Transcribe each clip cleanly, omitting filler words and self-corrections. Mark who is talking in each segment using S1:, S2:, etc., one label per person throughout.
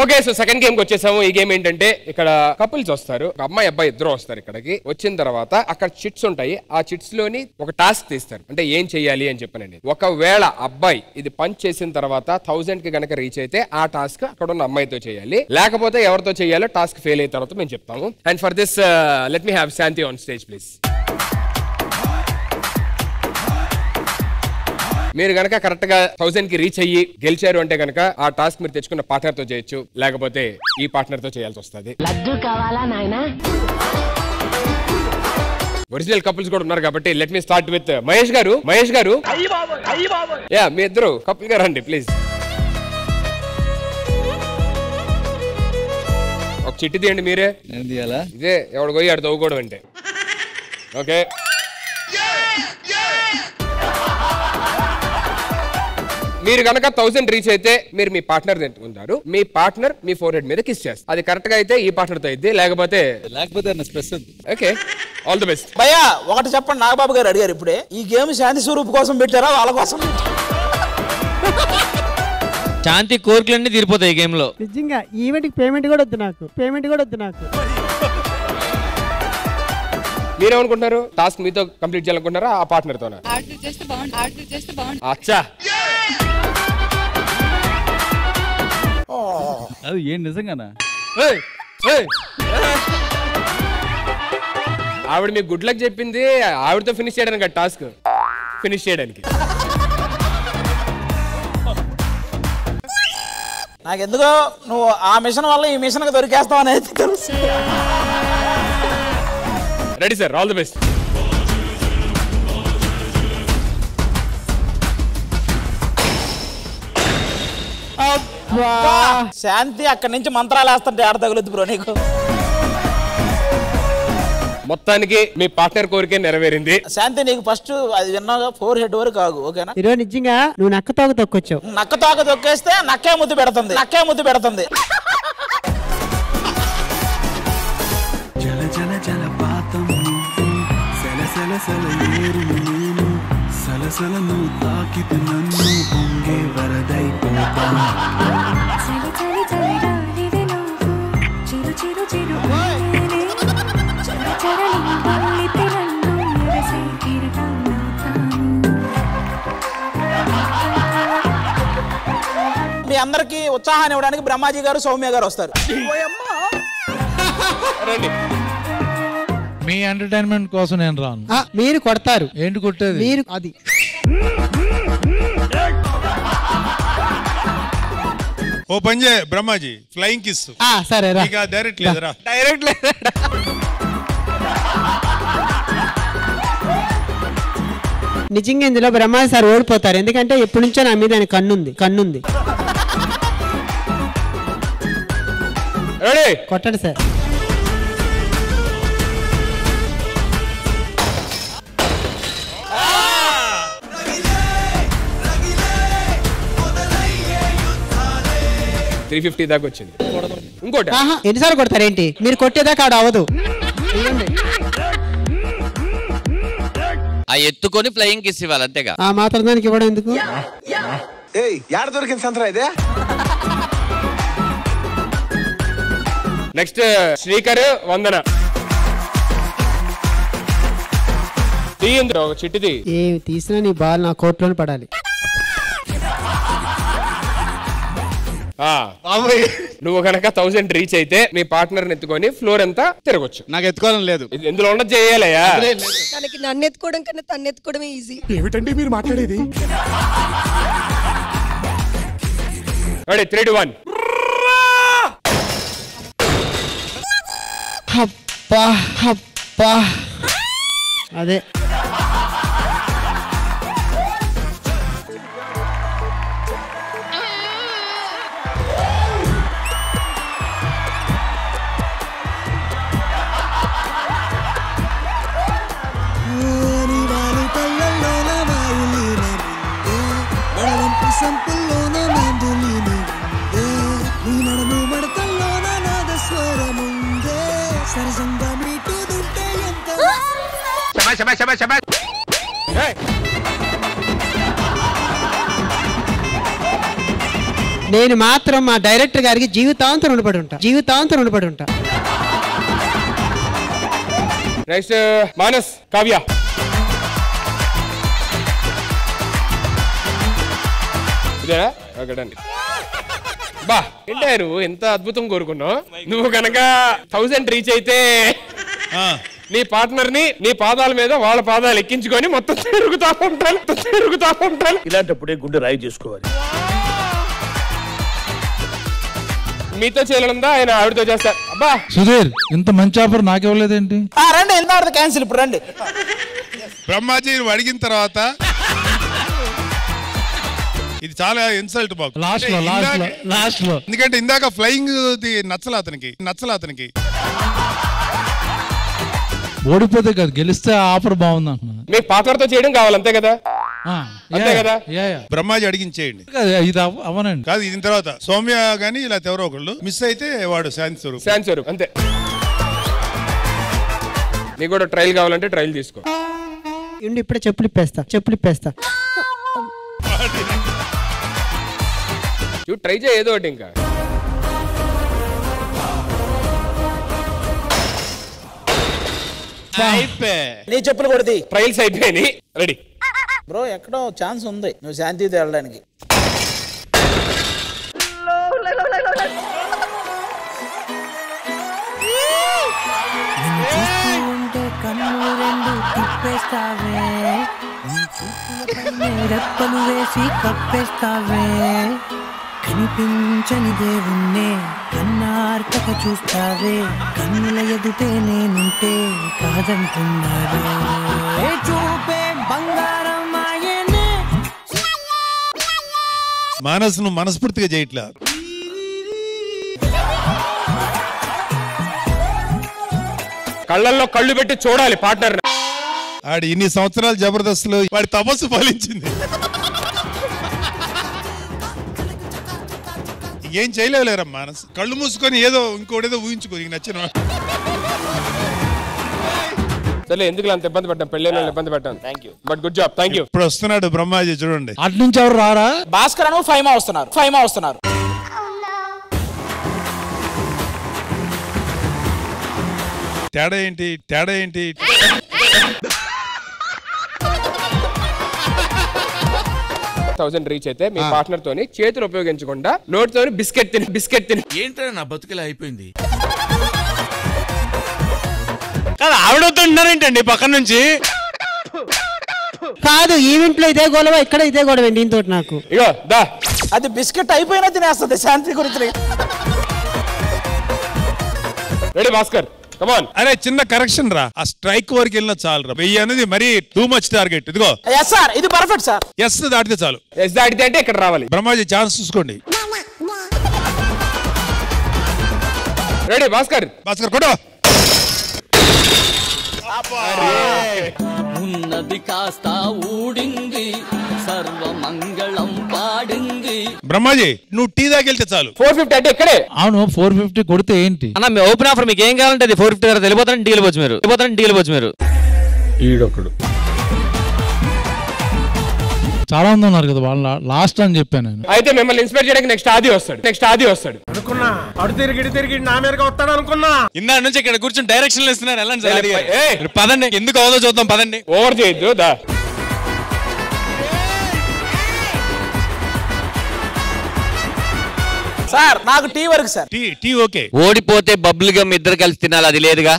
S1: Okay, so second game కి వచ్చేసాము. ఈ గేమ్ ఏంటంటే ఇక్కడ కపుల్స్ వస్తారు, ఒక అమ్మాయి అబ్బాయి ఇద్దరు వస్తారు. ఇక్కడికి వచ్చిన తర్వాత అక్కడ చిట్స్ ఉంటాయి. ఆ చిట్స్ లోని ఒక టాస్క్ తీస్తారు, అంటే ఏం చెయ్యాలి అని చెప్పనండి. ఒకవేళ అబ్బాయి ఇది పంచ్ చేసిన తర్వాత 1000 కి గనక రీచ్ అయితే ఆ టాస్క్ అక్కడ ఉన్న అమ్మాయితో చేయాలి, లేకపోతే ఎవరితో చేయాలో టాస్క్ ఫెయిల్ అయిన తర్వాత మేము చెప్తాము. And for this let me have Shanti on stage please. మీరు గనక కరెక్ట్ గా 1000 కి రీచ్ అయ్యి గెలిచారు అంటే గనక ఆ టాస్క్ మీరు తెచ్చుకున్న పార్ట్నర్ తో చేయొచ్చు, లేకపోతే ఈ పార్ట్నర్ తో చేయాల్సి వస్తుంది. ఒరిజినల్ కపుల్స్ కూడా ఉన్నారు కాబట్టి let me start with Mahesh గారు. మహేష్ గారు, యా మీ ఇద్దరు కపుల్ గా రండి ప్లీజ్. ఒక చిట్టి తీయండి మీరే. ఇదే ఎవడు పోయి ఆడు తవ్వుకోవడం అంటే. ఓకే, మీరు కనుక 1000 రీచ్ అయితే మీరు మీ పార్ట్నర్ ఉంటారు, మీ పార్ట్నర్ మీ ఫోర్ హెడ్ మీద కిస్ చేస్తారు. అది కరెక్ట్ గా అయితే ఈ పార్ట్నర్ తో అయితే, లేకపోతే ఓకే. All the best.
S2: భయ్యా ఒకటి చెప్పండి, నాగబాబు గారు అడిగారు ఇప్పుడే, ఈ గేమ్ శాంతి స్వరూప్ కోసం పెట్టారా వాళ్ళ కోసం?
S3: శాంతి కోరికలన్నీ తీరిపోతాయి ఈ గేమ్ లో.
S4: నిజంగా ఈవెంట్ కి పేమెంట్ కూడా వద్దు నాకు.
S1: మీరేమనుకుంటున్నారు? టాస్క్ మీతో కంప్లీట్ చేయాలనుకుంటారా ఆ పార్ట్నర్ తోనా? అచ్చా,
S5: అది ఏం నిజంగానా?
S1: ఆవిడ మీకు గుడ్ లక్ చెప్పింది, ఆవిడతో ఫినిష్ చేయడానికి టాస్క్ ఫినిష్ చేయడానికి.
S2: నాకెందుకో నువ్వు ఆ మిషన్ వల్ల ఈ మిషన్ కి దొరికేస్తావు అనేది తెలుసు.
S1: Ready sir, all the best.
S2: Shanti అక్కడి నుంచి మంత్రాలు వేస్తుంటే ఆడ తగులుద్దు బ్రో నీకు.
S1: మొత్తానికి మీ పార్ట్నర్ కోరికే నెరవేరింది.
S2: శాంతి నీకు ఫస్ట్ అది విన్నాగా 4 హెడ్ వరకు కాదు, ఓకేనా?
S4: ఈరోజు నిజంగా నువ్వు నక్క తోక తొక్కొచ్చావు.
S2: నక్క తోక తొక్కేస్తే నక్కే ముద్దు పెడుతుంది.
S6: జల జల జలపాతం సల సల ఏరు నేను సలసల నువ్వు తాకితే నన్ను పొంగే వరదైపోతా.
S2: మీ అందరికి ఉత్సాహాన్ని ఇవ్వడానికి బ్రహ్మాజీ గారు, సౌమ్య గారు వస్తారు.
S5: మీ ఎంటర్టైన్మెంట్ కోసం నేను రాను.
S4: మీరు కొడతారు.
S5: ఏంటి కొట్టేది?
S4: మీరు అది
S7: ఓ పని చేయ బ్రహ్మాజీ, ఫ్లయింగ్ కిస్.
S4: సరే రా.
S7: డైరెక్ట్ లేదురా.
S4: నిజంగా ఇందులో బ్రహ్మాజీ సార్ ఓడిపోతారు, ఎందుకంటే ఎప్పటి నుంచో నా మీద ఆయన కన్నుంది. కొట్టండి సార్.
S1: $350 దాకా వచ్చింది. ఇంకోటి
S4: ఎన్నిసార్లు కొడతారేంటి? మీరు కొట్టేదాకా ఆడ అవదు.
S3: ఆ ఎత్తుకొని ఫ్లయింగ్ కిస్ ఇవ్వాలి అంతేగా.
S4: ఆ మాత్రం దానికి ఇవ్వడం ఎందుకు?
S6: యాడ దొరికింది సంతరా ఇదే?
S1: నెక్స్ట్ శ్రీకర్, వందన. తీయండి ఒక చిట్టిది.
S4: ఏమి తీసినా నీ బాల్ నా కోర్టులోనే పడాలి.
S1: నువ్వు కనుక 1000 రీచ్ అయితే మీ పార్ట్నర్ ఎత్తుకొని ఫ్లోర్ అంతా తిరగొచ్చు.
S7: నాకు ఎత్తుకోవాలని లేదు,
S1: ఇందులో ఉన్నది చేయాలయ్యా.
S8: తనకి నన్ను ఎత్తుకోవడం కన్నా తన్ను ఎత్తుకోవడమే ఈజీ.
S7: ఏమిటండి మీరు మాట్లాడేది?
S1: 3, 2, 1.
S4: అదే నేను మాత్రం మా డైరెక్టర్ గారికి జీవితాంతం రుణపడి ఉంటా, జీవితాంతం రుణపడి ఉంటా.
S1: నెక్స్ట్ మానస్ కావ్య. ఇదేనా? Okay done. బా ఏంటారు ఎంత అద్భుతం కోరుకున్నావు. నువ్వు కనుక 1000 రీచ్ అయితే నీ పార్ట్నర్ ని నీ పాదాల మీద వాళ్ళ పాదాలు ఎక్కించుకొని మొత్తం తిరుగుతా ఉంటాను.
S2: ఇలాంటప్పుడే గుండె రాయి చేసుకోవాలి.
S1: మీతో చేయనుందా ఆయన ఆవిడతో చేస్తారు? అబ్బా
S5: సుధీర్ ఇంత మంచి ఆఫర్ నాకివ్వలేదేంటి?
S2: రండి, ఎంత క్యాన్సిల్ ఇప్పుడు రండి.
S7: బ్రహ్మాజీ నువ్వు అడిగిన తర్వాత ఇది చాలా ఇన్సల్ట్ బాబు.
S5: లాస్ట్ లో
S7: ఎందుకంటే ఇందాక ఫ్లయింగ్ నచ్చల అతనికి
S5: ఓడిపోతే కదా, గెలిస్తే ఆఫర్ బాగుంది అంటున్నా.
S1: మీకు పాత్రతో చేయడం కావాలి అంతే కదా? అంతే కదా?
S7: బ్రహ్మాజీ అడిగించేయండి.
S5: ఇది అవనండి
S7: కాదు, ఇది తర్వాత సౌమ్య గానీ ఇలా ఎవరో ఒకళ్ళు మిస్ అయితే వాడు శాంతి స్వరూప్
S1: అంతే. నీకు కూడా ట్రయల్ కావాలంటే ట్రయల్ తీసుకో.
S4: ఇప్పుడే చెప్పులు ఇప్పేస్తా.
S1: ట్రై చేయ ఏదో ఒకటి. ఇంకా
S2: నీ చెప్పులు కొడితే
S1: ట్రయల్స్ అయిపోయినాయి. రెడీ
S2: బ్రో, ఎక్కడో ఛాన్స్ ఉంది నువ్వు శాంతితో వెళ్ళడానికి.
S9: కన్నులు రెండు తిప్పేస్తావే, రెప్పలు వేసి కప్పేస్తావే, కనిపించని దేవుణ్ణే కన్నార్పక చూస్తావే, కన్నుల ఎదుటే నేనుంటే కాదంటున్నావే, చూపే బంగారం ఆయనే.
S7: మానస్ నువ్వు మనస్ఫూర్తిగా చేయట్లా.
S1: కళ్ళల్లో కళ్ళు పెట్టి చూడాలి పార్ట్నర్.
S7: ఆడి ఇన్ని సంవత్సరాలు జబర్దస్త్ లో వాడి తపస్సు ఫలించింది. ఏం చేయలేవులేరా మానస్, కళ్ళు మూసుకొని ఏదో ఇంకోటేదో ఊహించుకో నీకు నచ్చిన.
S1: సరే ఎందుకు అంత ఇబ్బంది పడ్డాం, పెళ్ళైన ఇబ్బంది పెట్టాను. But good job, thank you.
S7: ఇప్పుడు వస్తున్నాడు బ్రహ్మాజీ, చూడండి.
S5: అటు నుంచి ఎవరు రారా?
S2: భాస్కర్ అను ఫైమా వస్తున్నారు.
S7: తేడా ఏంటి?
S1: 1000 రీచ్ అయితే మీ పార్ట్నర్ తోని చేతులు ఉపయోగించకుండా నోట్ తోని బిస్కెట్ తిని
S6: ఏంట్రా నా బతుకులా అయిపోయింది.
S3: ఆవిడవుతున్నారేంటండి పక్కన నుంచి?
S4: కాదు, ఈవెంట్ లో ఇదే గొడవ, ఇక్కడ ఇదే గొడవ దీంతో నాకు.
S1: ఇగో దా,
S2: అది బిస్కెట్ అయిపోయినా తినేస్తుంది శాంతి గురించి.
S1: Ready Bhaskar, come on.
S7: అరే చిన్న కరెక్షన్ రా, ఆ స్ట్రైక్ వరకు వెళ్ళినా చాలు రా. 1000 అనేది మరీ టూ మచ్ టార్గెట్. ఇదిగో
S2: ఎస్ సార్, ఇది పర్ఫెక్ట్ సార్.
S7: ఎస్ దాటితే చాలు.
S1: ఎస్ దాటితే అంటే ఇక్కడ రావాలి.
S7: బ్రహ్మాజీ ఛాన్స్ చూసుకోండి.
S1: రెడీ భాస్కర్
S7: కొట్టు.
S9: ఉన్నది కాస్త ఊడింది, సర్వమంగళం పాడింది.
S7: బ్రహ్మాజీ నువ్వు టీ దాకెళ్తే చాలు.
S1: 450 అంటే ఇక్కడే.
S5: అవును, 450 కొడితే ఏంటి
S3: అన్న మీ ఓపెన్ ఆఫర్ మీకు ఏం కావాలంటే 450 దగ్గర వెళ్ళిపోతారని డీల్ వచ్చు మీరు.
S6: ఈడొకడు
S5: చాలా మంది ఉన్నారు కదా, వాళ్ళ లాస్ట్ అని చెప్పాను నేను.
S1: అయితే మిమ్మల్ని ఇన్స్పైర్ చేయడానికి నెక్స్ట్ ఆది వస్తాడు.
S7: అనుకున్నా అడు తిరిగి నా మీదకి వస్తాడు అనుకున్నా.
S3: ఇందా నుంచి ఇక్కడ కూర్చొని డైరెక్షన్ ఇస్తున్నారు. వెళ్ళండి పదండి, ఎందుకు అవదో చూద్దాం పదండి.
S1: ఓవర్ చేయొద్దు దా.
S2: సార్ నాకు టీ వరకు సార్.
S7: Tea okay.
S3: ఓడిపోతే బబ్బుల్ గమ్ ఇద్దరు కలిసి తినాలి, అది లేదుగా.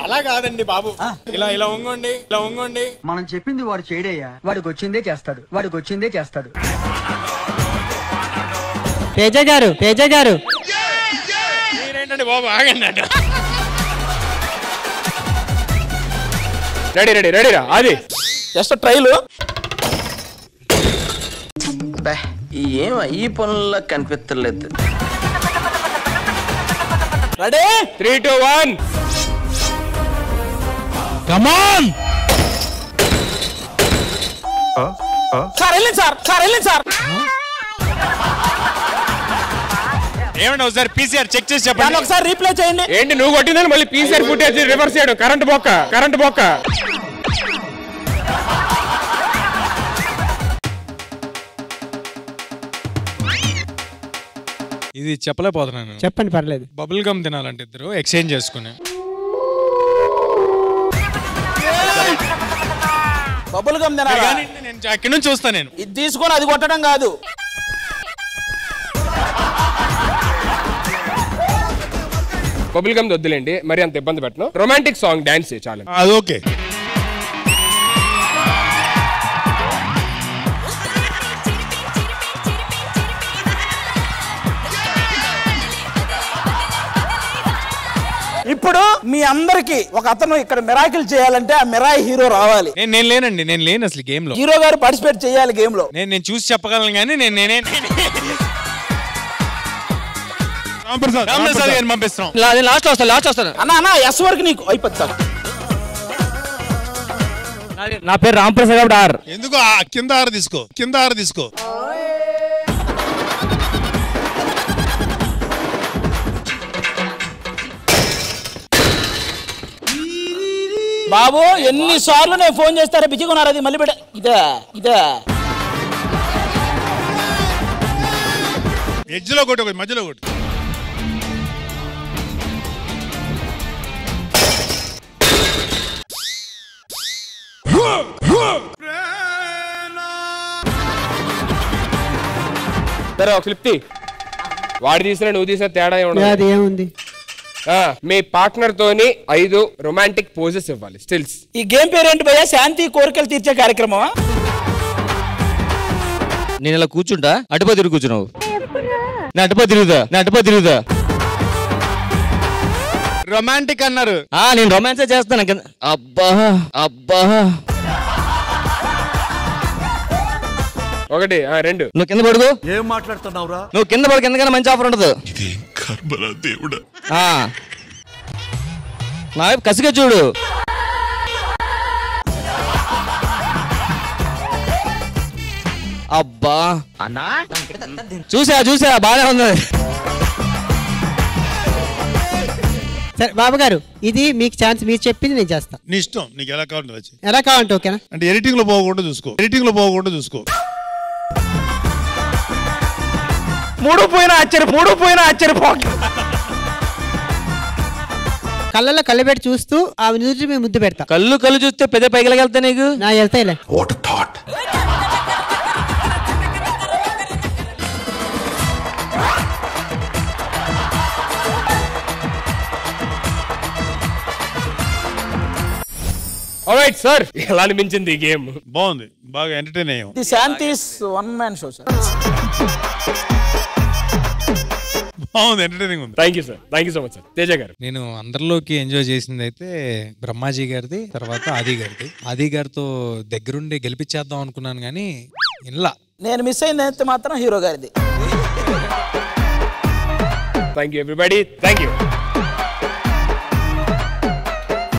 S1: అలా కాదండి బాబు, ఇలా ఉంగండి.
S9: మనం చెప్పింది వాడు చేయడయ్యా, వాడికి వచ్చిందే చేస్తాడు.
S4: తేజ గారు
S1: మీరేంటండి బాబు, ఆగండి అట. రెడీ రా అది.
S2: Just trial.
S10: ఏం ఈ పనుల్లో కనిపించలేదు.
S2: రెడీ
S1: 3, 2, 1.
S5: Come on.
S2: సార్ వెళ్ళండి సార్.
S3: ఏమండి ఒకసారి PCR చెక్ చేసి చెప్పండి.
S2: ఒకసారి రీప్లే చేయండి.
S1: ఏంటి నువ్వు కొట్టిందని మళ్ళీ PCR ఫుటేజ్ రివర్స్ చేయడం? కరెంట్ బొక్క.
S3: ఇది చెప్పలేకపోతున్నాను.
S4: చెప్పండి పర్లేదు.
S3: బబుల్ గమ్ తినాలంటే ఇద్దరు ఎక్స్చేంజ్ చేసుకుని.
S2: బబుల్ గమ్ తినాలా?
S3: నేను అక్కడి నుంచి చూస్తా. నేను
S2: ఇది తీసుకొని అది కొట్టడం కాదు.
S1: బబుల్ గమ్ వద్దులేండి, మరి అంత ఇబ్బంది పెట్టను. రొమాంటిక్ సాంగ్ డాన్స్ చాలు.
S7: అది ఓకే.
S2: ఇప్పుడు మీ అందరికి ఒక అతను ఇక్కడ మిరాకిల్ చేయాలంటే ఆ మిరాయి హీరో రావాలి.
S3: నేను లేనండి, నేను లేను అసలు గేమ్ లో.
S2: హీరో గారు పార్టిసిపేట్ చేయాలి గేమ్ లో.
S3: నేను చూసి చెప్పగలను కానీ నేనే పంపిస్తాను.
S10: లాస్ట్ వస్తాను.
S2: అన్న ఎస్ వరకు నీకు అయిపోతా.
S10: నా పేరు రాంప్రసాద్ ఆర్.
S7: ఎందుకు కింద ఆరు తీసుకో.
S2: బాబు ఎన్నిసార్లు నేను ఫోన్ చేస్తారా బిజీగా ఉన్నారు, అది మళ్ళీ పెట్ట. ఇదే
S7: ఎడ్జ్లో ఒకటి మధ్యలో ఒకటి.
S1: సరే ఒక క్లిప్ తీ. వాడు తీసినా నువ్వు తీసినా తేడా
S4: అది ఏముంది?
S1: మీ పార్ట్నర్ తోని 5 రొమాంటిక్ పోజెస్ ఇవ్వాలి, స్టిల్స్.
S2: ఈ గేమ్ పేరు ఏంటి భయ్యా? శాంతి కోరికలు తీర్చే కార్యక్రమమా?
S10: నేను ఇలా కూర్చుంటా, అటుపై తిరిగి కూర్చున్నావు. నా అటుపై తిరుగుదా.
S3: రొమాంటిక్ అన్నారు.
S10: నేను రొమాన్సే చేస్తాను. అబ్బా
S1: 1 2.
S10: నువ్వు కింద పడుకో.
S6: ఏం మాట్లాడుతున్నావురా?
S10: నువ్వు కింద పడుకు, ఎందుకన్నా మంచి ఆఫర్ ఉండదు. నా వైపు కసిగా చూడు. అబ్బా అన్నా చూసా బాగానే ఉంది.
S4: సరే బాబు గారు, ఇది మీకు ఛాన్స్, మీరు చెప్పింది నేను చేస్తా.
S7: నీ ఇష్టం, నీకు ఎలా కావాలంటే
S4: ఎలా కావాలంటే ఓకేనా?
S7: అంటే ఎడిటింగ్ లో పోకుండా చూసుకో.
S2: 3 పోయినా ఆశ్చర్యపో.
S4: కళ్ళలో కళ్ళు పెట్టి చూస్తూ ఆ నుంచి మేము ముద్దు పెడతా.
S10: కళ్ళు చూస్తే పెద్ద పైకి నీకు.
S4: నా వెళ్తాయిలే.
S1: ఆల్రైట్ సార్, ఎలా అనిపించింది ఈ గేమ్?
S7: బాగుంది, బాగా ఎంటర్టైన్ అయ్యాం.
S2: The Shanti's one man show sir.
S7: బాగుంది, ఎంటర్టైనింగ్ ఉంది.
S1: Thank you sir, thank you so much sir. Teja గారు,
S3: నేను అందరిలోకి ఎంజాయ్ చేసింది అయితే బ్రహ్మాజీ గారిది, తర్వాత ఆది గారితో దగ్గరుండి గెలిపించేద్దాం అనుకున్నాను కానీ ఇలా
S2: నేను మిస్ అయింది అయితే మాత్రం హీరో గారిది.
S1: Thank you everybody, thank you.